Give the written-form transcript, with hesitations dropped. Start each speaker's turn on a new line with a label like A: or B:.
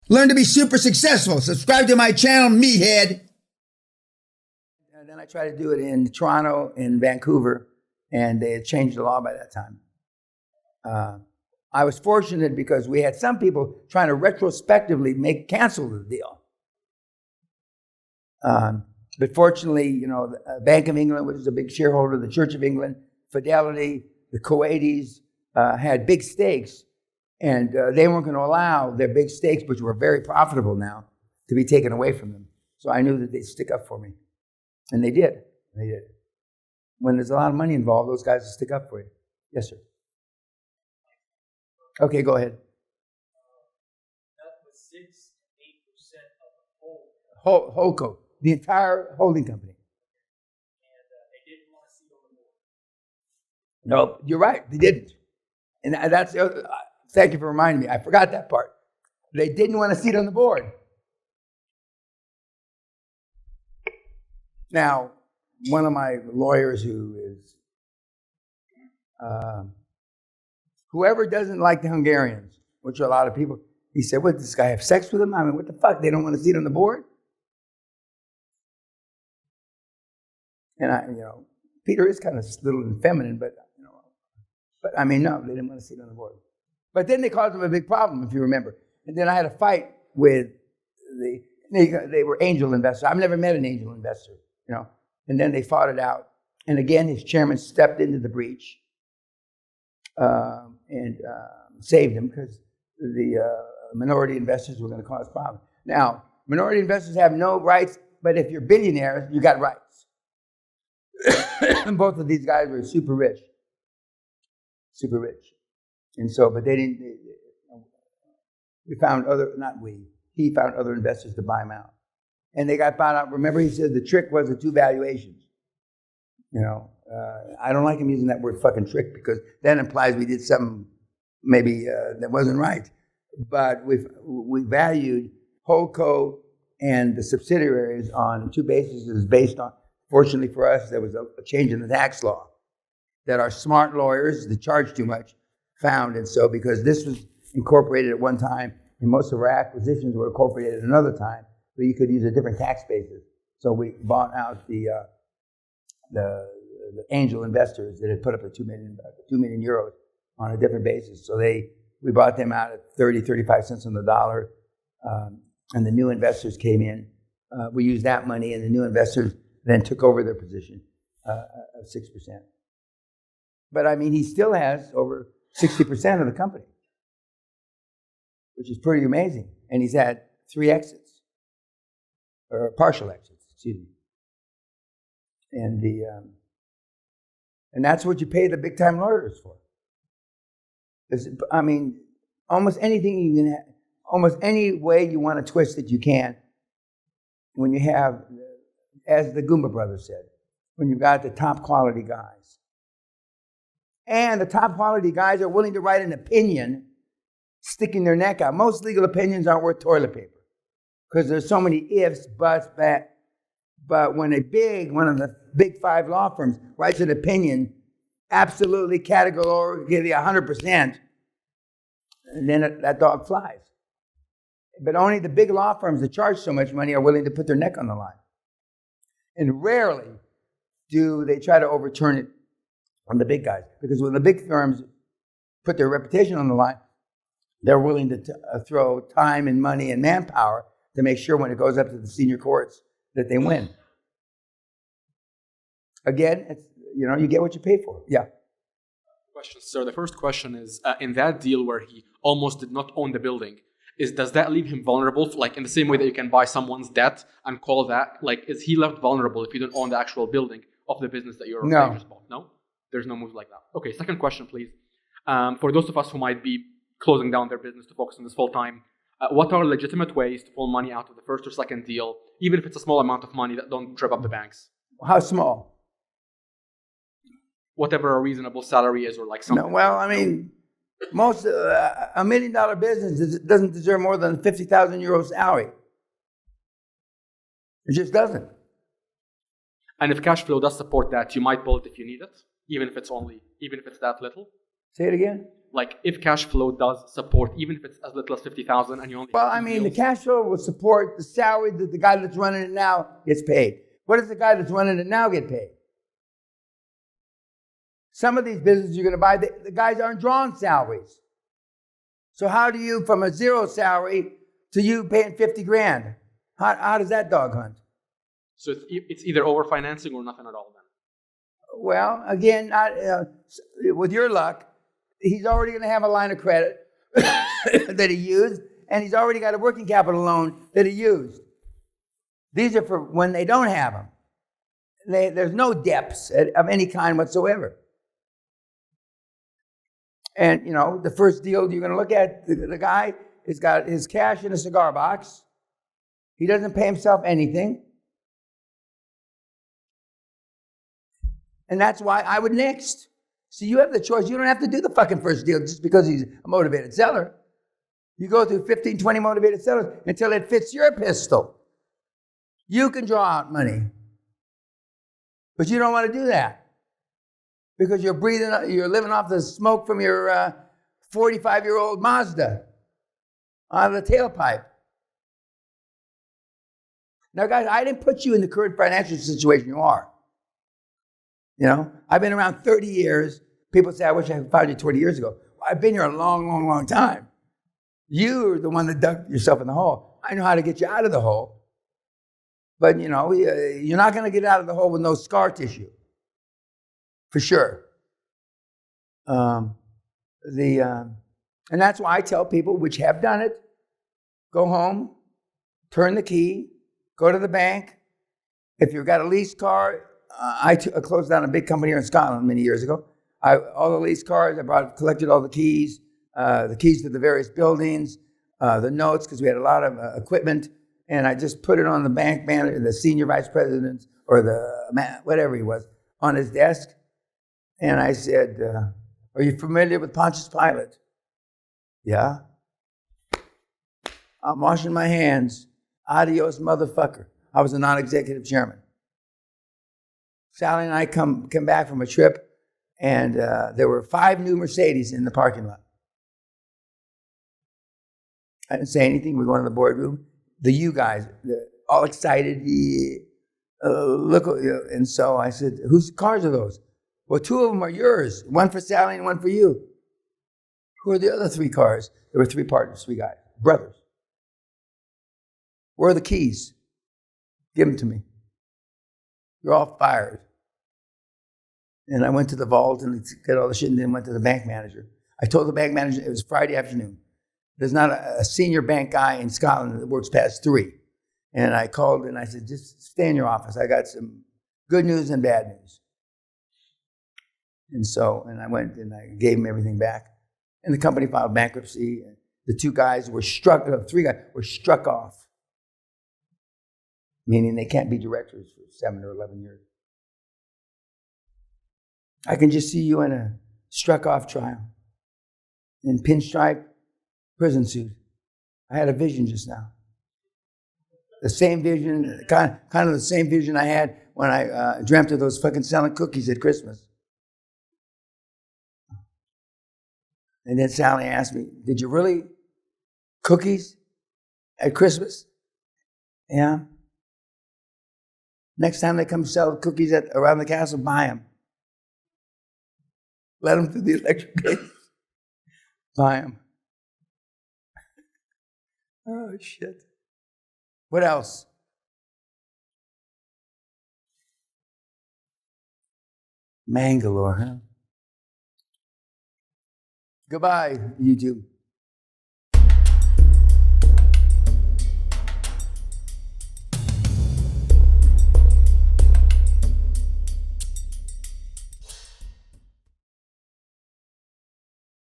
A: Learn to be super successful. Subscribe to my channel, Meathead. And then I tried to do it in Toronto, in Vancouver, and they had changed the law by that time. I was fortunate because we had some people trying to retrospectively cancel the deal. But fortunately, the Bank of England, which is a big shareholder, the Church of England, Fidelity, the Kuwaitis had big stakes, and they weren't going to allow their big stakes, which were very profitable now, to be taken away from them. So I knew that they'd stick up for me. And they did. They did. When there's a lot of money involved, those guys will stick up for you. Yes, sir. Okay, go ahead.
B: That was 6 to 8% of the whole.
A: Holdco, the entire holding company.
B: And they didn't want to see on the board.
A: No, you're right. They didn't. And that's the other. Thank you for reminding me. I forgot that part. They didn't want to see it on the board. Now, one of my lawyers who is, whoever doesn't like the Hungarians, which are a lot of people, he said, what, this guy have sex with them? I mean, what the fuck? They don't want to see it on the board? And Peter is kind of a little feminine, but I mean, no, they didn't want to see it on the board. But then they caused him a big problem, if you remember. And then I had a fight with they were angel investors. I've never met an angel investor, And then they fought it out. And again, his chairman stepped into the breach and saved him because the minority investors were going to cause problems. Now, minority investors have no rights, but if you're billionaires, you got rights. And both of these guys were super rich. Super rich. And so, but they didn't, he found other investors to buy them out. And they got bought out. Remember, he said the trick was the two valuations. I don't like him using that word fucking trick because that implies we did something maybe that wasn't right. But we valued Holdco and the subsidiaries on two bases based on, fortunately for us, there was a change in the tax law that our smart lawyers that charge too much found. And so because this was incorporated at one time and most of our acquisitions were incorporated at another time, so you could use a different tax basis. So we bought out the angel investors that had put up the 2 million euros on a different basis. So we bought them out at 35 cents on the dollar, and the new investors came in. We used that money, and the new investors then took over their position of 6%. But I mean, he still has over 60% of the company, which is pretty amazing. And he's had 3 exits, or partial exits, excuse me. And that's what you pay the big time lawyers for. I mean, almost anything you can have, almost any way you want to twist it, you can. When you have, as the Goomba brothers said, when you've got the top quality guys. And the top quality guys are willing to write an opinion, sticking their neck out. Most legal opinions aren't worth toilet paper because there's so many ifs, buts, that. But when one of the big 5 law firms writes an opinion, absolutely categorically 100%, and then that dog flies. But only the big law firms that charge so much money are willing to put their neck on the line. And rarely do they try to overturn it on the big guys. Because when the big firms put their reputation on the line, they're willing to throw time and money and manpower to make sure when it goes up to the senior courts that they win. Again, it's, you get what you pay for. Yeah.
C: Question, sir. The first question is, in that deal where he almost did not own the building, does that leave him vulnerable? Like in the same way that you can buy someone's debt and call that, is he left vulnerable if you don't own the actual building of the business that you're just bought? No? There's no move like that. Okay, second question, please. For those of us who might be closing down their business to focus on this full time, what are legitimate ways to pull money out of the first or second deal, even if it's a small amount of money that don't trip up the banks?
A: How small?
C: Whatever a reasonable salary is, or something.
A: No, well, I mean, most $1 million business doesn't deserve more than 50,000 euro salary. It just doesn't.
C: And if cash flow does support that, you might pull it if you need it, even if it's that little.
A: Say it again.
C: like if cash flow does support, even if it's as little as 50,000, and you only
A: Well,
C: have
A: I
C: two
A: mean, the
C: deals,
A: cash flow will support the salary that the guy that's running it now gets paid. What does the guy that's running it now get paid? Some of these businesses you're going to buy, the guys aren't drawing salaries. So how do you, from a zero salary to you paying 50 grand? How does that dog hunt?
C: so it's either overfinancing or nothing at all. Then
A: Well, again, with your luck, he's already going to have a line of credit that he used, and he's already got a working capital loan that he used. These are for when they don't have them. There's no depths of any kind whatsoever. And, you know, the first deal you're going to look at, the guy has got his cash in a cigar box. He doesn't pay himself anything. And that's why I would next. So you have the choice. You don't have to do the fucking first deal just because he's a motivated seller. You go through 15, 20 motivated sellers until it fits your pistol. You can draw out money. But you don't want to do that. Because you're living off the smoke from your 45-year-old Mazda out of the tailpipe. Now, guys, I didn't put you in the current financial situation you are. You know, I've been around 30 years. People say, I wish I had found you 20 years ago. Well, I've been here a long, long, long time. You're the one that dug yourself in the hole. I know how to get you out of the hole. But, you know, you're not going to get out of the hole with no scar tissue. For sure. And that's why I tell people which have done it, go home, turn the key, go to the bank. If you've got a leased car, I closed down a big company here in Scotland many years ago. All the leased cars, collected all the keys to the various buildings, the notes, because we had a lot of equipment, and I just put it on the bank manager, the senior vice president, or whatever he was, on his desk. And I said, are you familiar with Pontius Pilate? Yeah. I'm washing my hands. Adios, motherfucker. I was a non-executive chairman. Sally and I come back from a trip, and there were 5 new Mercedes in the parking lot. I didn't say anything. We go into the boardroom. The you guys, all excited. Look, and so I said, whose cars are those? Well, 2 of them are yours. One for Sally and one for you. Who are the other 3 cars? There were 3 partners, 3 guys, brothers. Where are the keys? Give them to me. You're all fired. And I went to the vault and got all the shit and then went to the bank manager. I told the bank manager, it was Friday afternoon. There's not a senior bank guy in Scotland that works past 3. And I called and I said, just stay in your office. I got some good news and bad news. And I went and I gave him everything back. And the company filed bankruptcy. And the 3 guys were struck off. Meaning they can't be directors for 7 or 11 years. I can just see you in a struck off trial. In pinstripe prison suit. I had a vision just now. The same vision, kind of the same vision I had when I dreamt of those fucking selling cookies at Christmas. And then Sally asked me, did you really cookies at Christmas? Yeah. Next time they come sell cookies around the castle, buy them. Let them through the electric gate. Buy them. Oh, shit. What else? Mangalore, huh? Goodbye, YouTube.